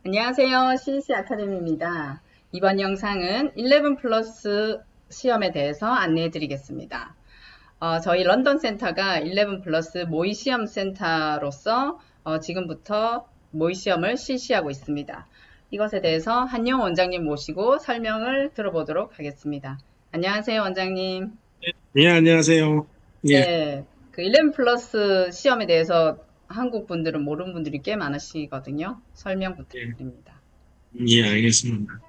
안녕하세요. CC 아카데미입니다. 이번 영상은 11 플러스 시험에 대해서 안내해 드리겠습니다. 저희 런던 센터가 11 플러스 모의 시험 센터로서 지금부터 모의 시험을 실시하고 있습니다. 이것에 대해서 한용 원장님 모시고 설명을 들어보도록 하겠습니다. 안녕하세요, 원장님. 예, 안녕하세요. 예, 네, 그 11 플러스 시험에 대해서 한국 분들은 모르는 분들이 꽤 많으시거든요. 설명 예, 부탁드립니다. 예, 알겠습니다.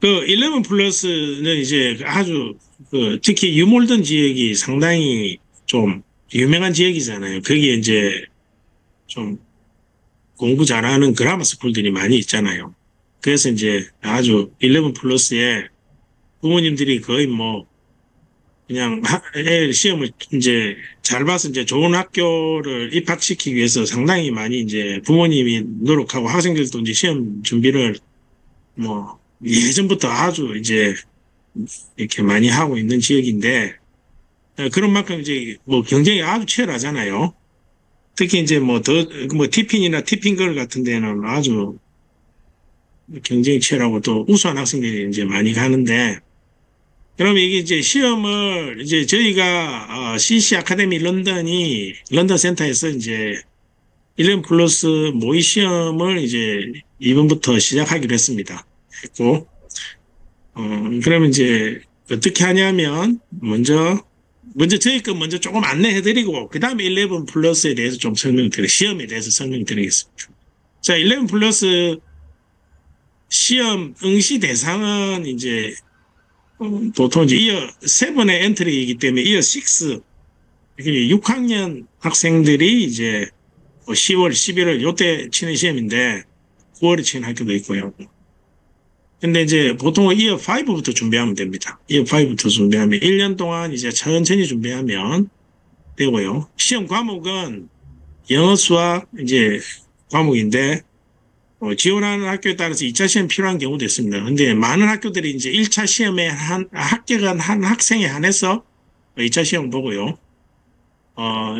그 11 플러스는 이제 아주 특히 유몰던 지역이 상당히 좀 유명한 지역이잖아요. 거기에 이제 좀 공부 잘하는 그라마 스쿨들이 많이 있잖아요. 그래서 이제 아주 11 플러스에 부모님들이 거의 뭐 그냥 애 시험을 이제 잘 봐서 이제 좋은 학교를 입학시키기 위해서 상당히 많이 이제 부모님이 노력하고 학생들도 이제 시험 준비를 뭐 예전부터 아주 이제 이렇게 많이 하고 있는 지역인데 그런 만큼 이제 뭐 경쟁이 아주 치열하잖아요. 특히 이제 뭐 더 뭐 티핀이나 티핀걸 같은 데는 아주 경쟁이 치열하고 또 우수한 학생들이 이제 많이 가는데 그러면 이게 이제 시험을 이제 저희가 CC 아카데미 런던 센터에서 이제 11 플러스 모의 시험을 이제 이번부터 시작하기로 했습니다. 했고 그러면 이제 어떻게 하냐면 먼저 저희 거 먼저 조금 안내해드리고 그 다음에 11 플러스에 대해서 좀 시험에 대해서 설명드리겠습니다. 자, 11 플러스 시험 응시 대상은 이제 보통 이제 이어 7의 엔트리이기 때문에 이어 6 6학년 학생들이 이제 10월, 11월 요때 치는 시험인데 9월에 치는 학교도 있고요. 근데 이제 보통 이어 5부터 준비하면 됩니다. 이어 5부터 준비하면 1년 동안 이제 천천히 준비하면 되고요. 시험 과목은 영어, 수학 이제 과목인데 지원하는 학교에 따라서 2차 시험 필요한 경우도 있습니다. 근데 많은 학교들이 이제 1차 시험에 합격한 한 학생에 한해서 2차 시험 보고요.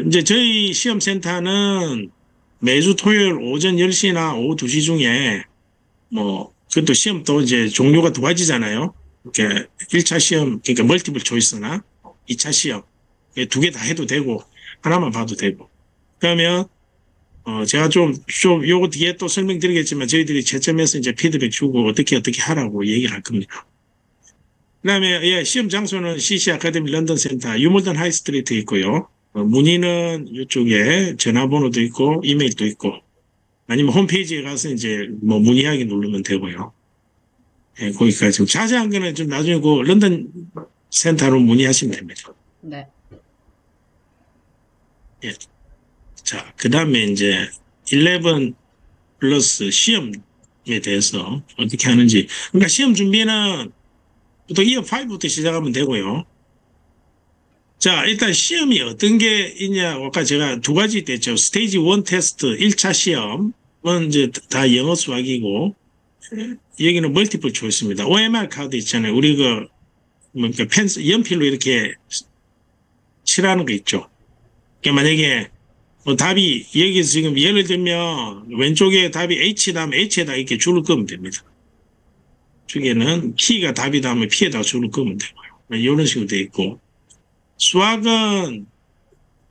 이제 저희 시험센터는 매주 토요일 오전 10시나 오후 2시 중에 그것도 시험 또 이제 종류가 두 가지잖아요. 이렇게 1차 시험, 그러니까 멀티플 초이스나 2차 시험. 두 개 다 해도 되고, 하나만 봐도 되고. 그러면, 제가 요거 뒤에 또 설명드리겠지만, 저희들이 채점해서 이제 피드백 주고, 어떻게 하라고 얘기를 할 겁니다. 그 다음에, 예, 시험 장소는 CC 아카데미 런던 센터, 유몰던 하이스트리트에 있고요. 문의는 이쪽에 전화번호도 있고, 이메일도 있고, 아니면 홈페이지에 가서 이제 뭐 문의하기 누르면 되고요. 예, 거기까지. 좀 자세한 거는 좀 나중에 그 런던 센터로 문의하시면 됩니다. 네. 예. 자, 그 다음에 이제 11 플러스 시험에 대해서 어떻게 하는지. 그러니까 시험 준비는 보통 이어 5부터 시작하면 되고요. 자, 일단 시험이 어떤 게 있냐. 아까 제가 두 가지 됐죠. 스테이지 1 테스트 1차 시험은 이제 다 영어 수학이고, 여기는 멀티플 초이스입니다. OMR 카드 있잖아요. 우리 그러니까 연필로 이렇게 칠하는 거 있죠. 그러니까 만약에 답이 여기서 지금 예를 들면 왼쪽에 답이 H다면 H에다 이렇게 줄을 끄면 됩니다. 쪽에는 P가 답이다 하면 P에다 줄을 끄면 되고요. 이런 식으로 돼 있고 수학은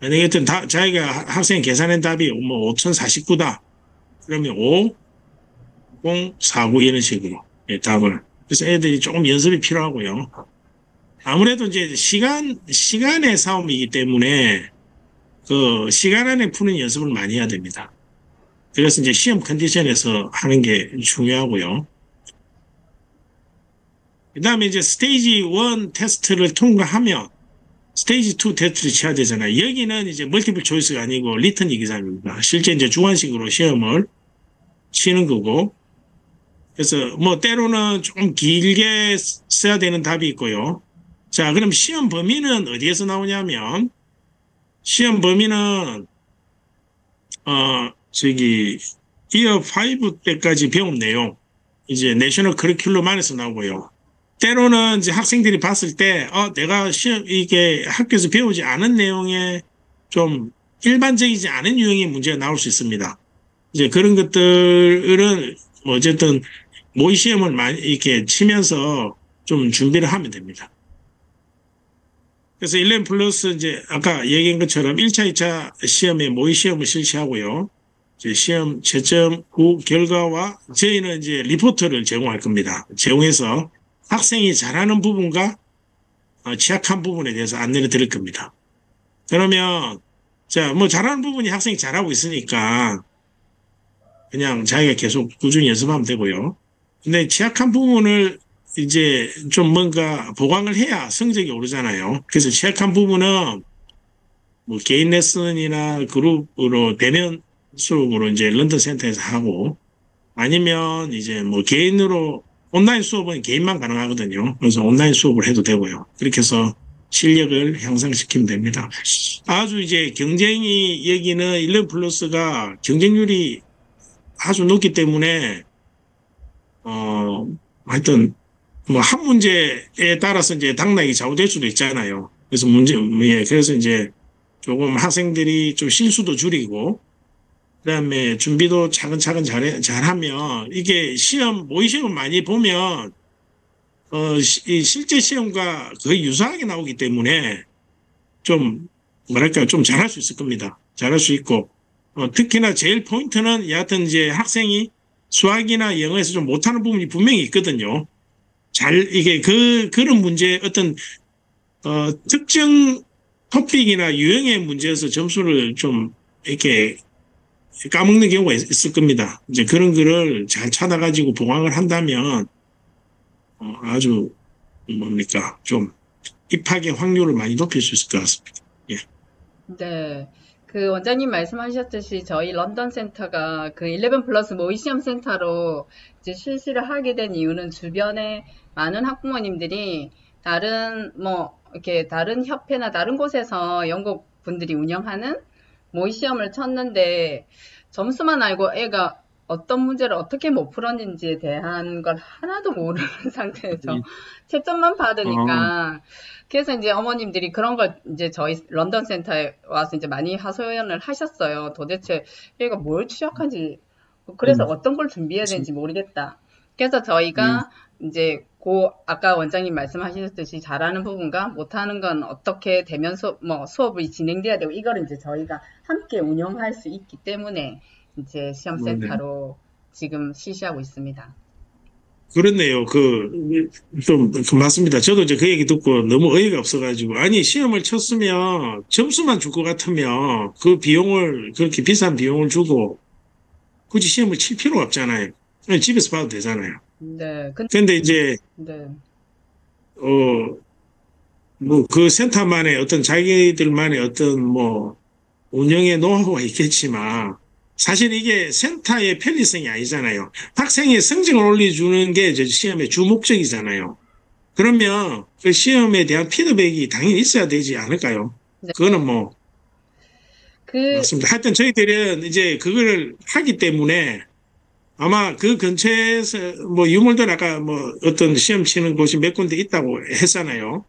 만약에 자기가 학생이 계산한 답이 뭐 5049다. 그러면 5, 0, 49 이런 식으로 답을. 그래서 애들이 조금 연습이 필요하고요. 아무래도 이제 시간의 싸움이기 때문에 그 시간 안에 푸는 연습을 많이 해야 됩니다. 그래서 이제 시험 컨디션에서 하는 게 중요하고요. 그 다음에 이제 스테이지 1 테스트를 통과하면 스테이지 2 테스트를 쳐야 되잖아요. 여기는 이제 멀티플 초이스가 아니고 리턴 exam입니다. 실제 이제 주관식으로 시험을 치는 거고. 그래서 뭐 때로는 좀 길게 써야 되는 답이 있고요. 자, 그럼 시험 범위는 어디에서 나오냐면 시험 범위는 저기 이어 5 때까지 배운 내용 이제 내셔널 커리큘럼 안에서 나오고요. 때로는 이제 학생들이 봤을 때 내가 시험 이게 학교에서 배우지 않은 내용에 좀 일반적이지 않은 유형의 문제가 나올 수 있습니다. 이제 그런 것들은 뭐 어쨌든 모의 시험을 많이 이렇게 치면서 좀 준비를 하면 됩니다. 그래서 11 플러스 이제 아까 얘기한 것처럼 1차, 2차 시험에 모의 시험을 실시하고요. 이제 시험 채점 후 결과와 저희는 이제 리포트를 제공할 겁니다. 제공해서 학생이 잘하는 부분과 취약한 부분에 대해서 안내를 드릴 겁니다. 그러면 자, 뭐 잘하는 부분이 학생이 잘하고 있으니까 그냥 자기가 계속 꾸준히 연습하면 되고요. 근데 취약한 부분을 이제 좀 뭔가 보강을 해야 성적이 오르잖아요. 그래서 취약한 부분은 뭐 개인 레슨이나 그룹으로 대면 수업으로 이제 런던 센터에서 하고 아니면 이제 뭐 개인으로 온라인 수업은 개인만 가능하거든요. 그래서 온라인 수업을 해도 되고요. 그렇게 해서 실력을 향상시키면 됩니다. 아주 이제 경쟁이 여기는 11 플러스가 경쟁률이 아주 높기 때문에 하여튼 뭐 한 문제에 따라서 이제 당락이 좌우될 수도 있잖아요. 그래서 그래서 이제 조금 학생들이 좀 실수도 줄이고 그다음에 준비도 차근차근 잘하면 이게 모의 시험을 많이 보면 이 실제 시험과 거의 유사하게 나오기 때문에 좀 뭐랄까 좀 잘할 수 있을 겁니다. 잘할 수 있고 특히나 제일 포인트는 여하튼 이제 학생이 수학이나 영어에서 좀 못하는 부분이 분명히 있거든요. 이게 그런 문제 어떤 특정 토픽이나 유형의 문제에서 점수를 좀 이렇게 까먹는 경우가 있을 겁니다. 이제 그런 거를 잘 찾아가지고 보강을 한다면 아주 뭡니까 좀 입학의 확률을 많이 높일 수 있을 것 같습니다. 예. 네. 그 원장님 말씀하셨듯이 저희 런던 센터가 그 11 플러스 모의 시험 센터로 이제 실시를 하게 된 이유는 주변에 많은 학부모님들이 다른 이렇게 다른 협회나 다른 곳에서 영국 분들이 운영하는 모의 시험을 쳤는데 점수만 알고 애가 어떤 문제를 어떻게 못 풀었는지에 대한 걸 하나도 모르는 상태에서 채점만 받으니까 그래서 이제 어머님들이 그런 걸 이제 저희 런던 센터에 와서 이제 많이 하소연을 하셨어요. 도대체 얘가 뭘 취약한지 그래서 어떤 걸 준비해야 되는지 모르겠다. 그래서 저희가 이제 아까 원장님 말씀하셨듯이 잘하는 부분과 못하는 건 어떻게 대면 수업이 진행돼야 되고 이걸 이제 저희가 함께 운영할 수 있기 때문에 이제 시험센터로 지금 실시하고 있습니다. 그렇네요. 맞습니다. 저도 이제 그 얘기 듣고 너무 어이가 없어가지고, 아니, 시험을 쳤으면 점수만 줄 것 같으면 그 비용을, 그렇게 비싼 비용을 주고 굳이 시험을 칠 필요가 없잖아요. 그냥 집에서 봐도 되잖아요. 네. 근데 이제, 네. 뭐 그 센터만의 어떤 자기들만의 어떤 운영의 노하우가 있겠지만, 사실 이게 센터의 편리성이 아니잖아요. 학생의 성적을 올려주는 게 이제 시험의 주 목적이잖아요. 그러면 그 시험에 대한 피드백이 당연히 있어야 되지 않을까요? 네. 그거는 맞습니다. 하여튼 저희들은 이제 그거를 하기 때문에 아마 그 근처에서 유몰도 아까 어떤 시험 치는 곳이 몇 군데 있다고 했잖아요.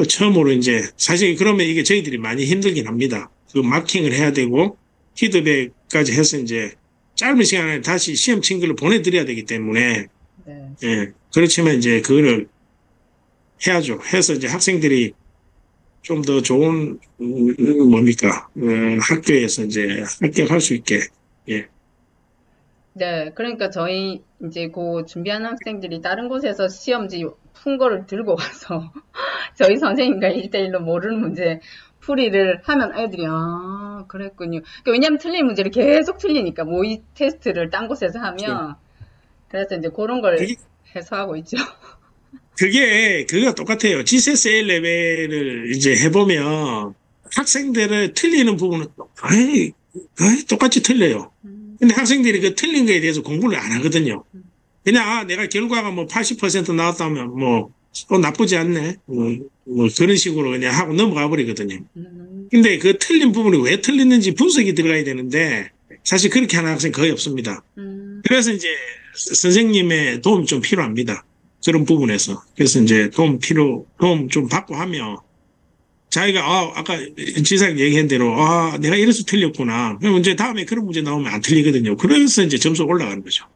처음으로 이제 사실 그러면 이게 저희들이 많이 힘들긴 합니다. 그 마킹을 해야 되고 피드백까지 해서 이제 짧은 시간에 다시 시험 친 걸로 보내드려야 되기 때문에 예, 그렇지만 이제 그거를 해야죠. 해서 이제 학생들이 좀 더 좋은 학교에서 이제 합격할 수 있게 예. 네, 그러니까 저희 이제 준비하는 학생들이 다른 곳에서 시험지 푼 거를 들고 와서 저희 선생님과 1대1로 모르는 문제 풀이를 하면 애들이 그랬군요. 그러니까 왜냐면 틀린 문제를 계속 틀리니까 모의 테스트를 딴 곳에서 하면 그래서 이제 그런 걸 해소하고 있죠. 그거 똑같아요. GCSE 레벨을 이제 해보면 학생들을 틀리는 부분은 거의 똑같이 틀려요. 근데 학생들이 그 틀린 거에 대해서 공부를 안 하거든요. 그냥 내가 결과가 80% 나왔다면 나쁘지 않네. 그런 식으로 그냥 하고 넘어가 버리거든요. 근데 그 틀린 부분이 왜 틀렸는지 분석이 들어가야 되는데 사실 그렇게 하는 학생 거의 없습니다. 그래서 이제 선생님의 도움이 좀 필요합니다. 그런 부분에서. 그래서 이제 도움 좀 받고 하면 자기가, 아까 지사님 얘기한 대로, 내가 이래서 틀렸구나. 그럼 이제 다음에 그런 문제 나오면 안 틀리거든요. 그래서 이제 점수 올라가는 거죠.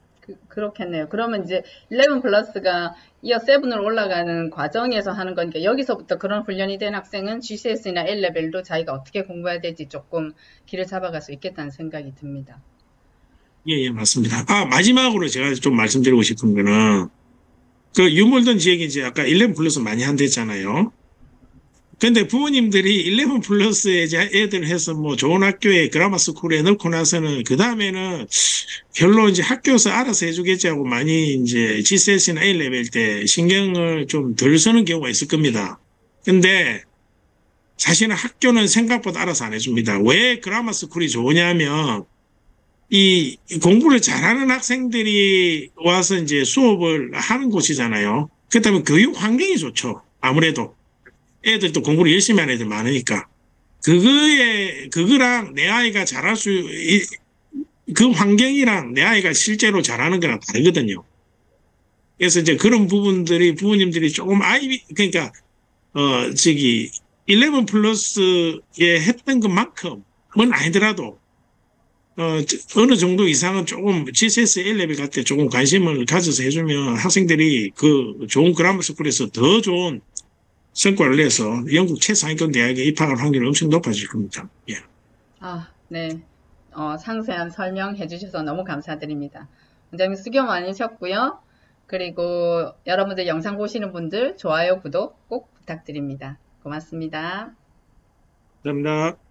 그렇겠네요. 그러면 이제 11 플러스가 이어 7으로 올라가는 과정에서 하는 거니까 여기서부터 그런 훈련이 된 학생은 GCS나 A레벨도 자기가 어떻게 공부해야 될지 조금 길을 잡아갈 수 있겠다는 생각이 듭니다. 예, 예, 맞습니다. 마지막으로 제가 좀 말씀드리고 싶은 거는, 그 유몰던 지역이 이제 아까 11 플러스 많이 한댔잖아요. 근데 부모님들이 11 플러스에 이제 애들 해서 뭐 좋은 학교에 그라마 스쿨에 넣고 나서는 그 다음에는 별로 이제 학교에서 알아서 해주겠지 하고 많이 이제 GCS나 A레벨 때 신경을 좀 덜 쓰는 경우가 있을 겁니다. 근데 사실은 학교는 생각보다 알아서 안 해줍니다. 왜 그라마 스쿨이 좋으냐면 이 공부를 잘하는 학생들이 와서 이제 수업을 하는 곳이잖아요. 그렇다면 교육 환경이 좋죠. 아무래도. 애들도 공부를 열심히 하는 애들 많으니까. 그거랑 내 아이가 잘할 그 환경이랑 내 아이가 실제로 잘하는 거랑 다르거든요. 그래서 이제 그런 부분들이 부모님들이 조금 그러니까, 11 플러스에 했던 것만큼은 아니더라도, 어느 정도 이상은 조금 GCS A레벨 갈 때 조금 관심을 가져서 해주면 학생들이 그 좋은 그라머 스쿨에서 더 좋은 성과를 내서 영국 최상위권 대학에 입학할 확률이 엄청 높아질 겁니다. 예. 네. 상세한 설명해 주셔서 너무 감사드립니다. 원장님 수고 많으셨고요. 그리고 여러분들 영상 보시는 분들 좋아요, 구독 꼭 부탁드립니다. 고맙습니다. 감사합니다.